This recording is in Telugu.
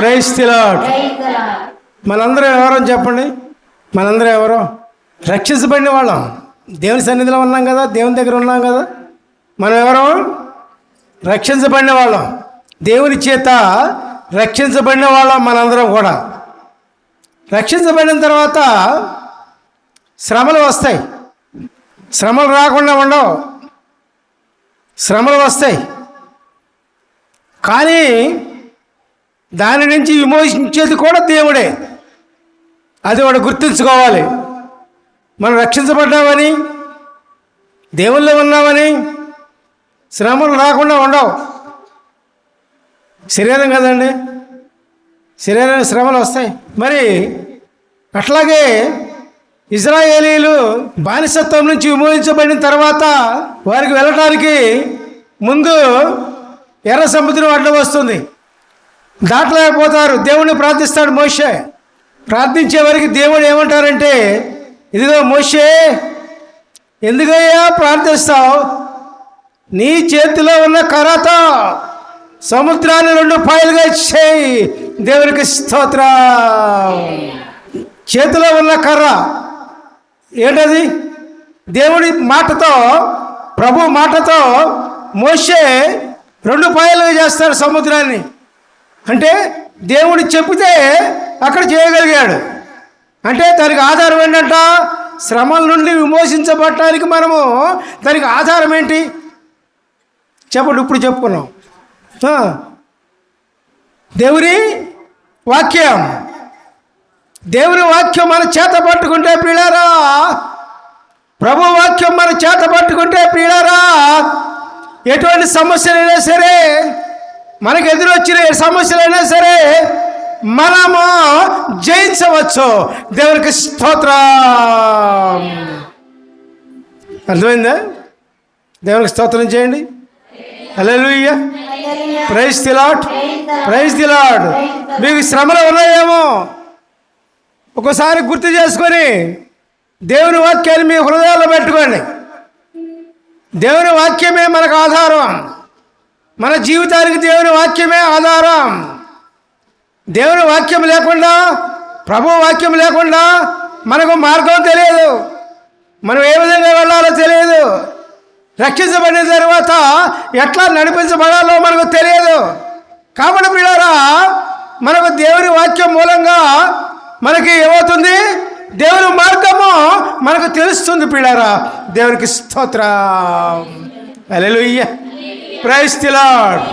Praise the lord. మనందరం ఎవరో చెప్పండి. మనందరం ఎవరో రక్షించబడిన వాళ్ళం. దేవుని సన్నిధిలో ఉన్నాం కదా, దేవుని దగ్గర ఉన్నాం కదా. మనం ఎవరో రక్షించబడిన వాళ్ళం, దేవుని చేత రక్షించబడిన వాళ్ళం మనందరం కూడా. రక్షించబడిన తర్వాత శ్రమలు వస్తాయి. శ్రమలు రాకుండా ఉండవు, శ్రమలు వస్తాయి. కానీ దాని నుంచి విమోచించేది కూడా దేవుడే. అది వాడు గుర్తుంచుకోవాలి. మనం రక్షించబడ్డామని, దేవుళ్ళో ఉన్నామని శ్రమలు రాకుండా ఉండవు. శరీరం కదండి, శరీరానికి శ్రమలు వస్తాయి. మరి అట్లాగే ఇశ్రాయేలీలు బానిసత్వం నుంచి విమోచించబడిన తర్వాత వారికి వెళ్ళటానికి ముందు ఎర్ర సముద్రం అడ్డం వస్తుంది, దాటలేకపోతారు. దేవుడిని ప్రార్థిస్తాడు మోషే. ప్రార్థించే వారికి దేవుడు ఏమంటారంటే, ఇదిగో మోషే, ఎందుకయ్యా ప్రార్థిస్తావు? నీ చేతిలో ఉన్న కర్రతో సముద్రాన్ని 2 పాయలుగా చేయి. దేవునికి స్తోత్రం. చేతిలో ఉన్న కర్ర ఏంటది? దేవుడి మాటతో, ప్రభు మాటతో మోషే 2 పాయలుగా చేస్తాడు సముద్రాన్ని. అంటే దేవుడు చెప్తే అక్కడ చేయగలిగాడు. అంటే దానికి ఆధారం ఏంటంట? శ్రమల నుండి విమోచించబడటానికి మనము దానికి ఆధారం ఏంటి చెప్పండి. ఇప్పుడు చెప్పుకున్నాం దేవుని వాక్యం. దేవుని వాక్యం మన చేత పట్టుకుంటే ప్రియులారా, ప్రభు వాక్యం మన చేత పట్టుకుంటే ప్రియులారా, ఎటువంటి సమస్యలైనా సరే, మనకు ఎదురొచ్చిన సమస్యలైనా సరే మనము జయించవచ్చు. దేవునికి స్తోత్రం. అర్థమైందా? దేవునికి స్తోత్రం చేయండి. హల్లెలూయా. Praise the Lord. Praise the Lord. మీకు శ్రమలు ఉన్నాయేమో, ఒకసారి గుర్తు చేసుకొని దేవుని వాక్యాన్ని మీ హృదయాల్లో పెట్టుకోండి. దేవుని వాక్యమే మనకు ఆధారం. మన జీవితానికి దేవుని వాక్యమే ఆధారం. దేవుని వాక్యం లేకుండా, ప్రభు వాక్యం లేకుండా మనకు మార్గం తెలియదు, మనం ఏ విధంగా వెళ్ళాలో తెలియదు, రక్షించబడిన తర్వాత ఎట్లా నడిపించబడాలో మనకు తెలియదు. కాబట్టి ప్రియులారా, మనకు దేవుని వాక్యం మూలంగా మనకి ఏమవుతుంది? దేవుని మార్గము మనకు తెలుస్తుంది ప్రియులారా. దేవునికి స్తోత్రం. హల్లెలూయా. Praise the lord.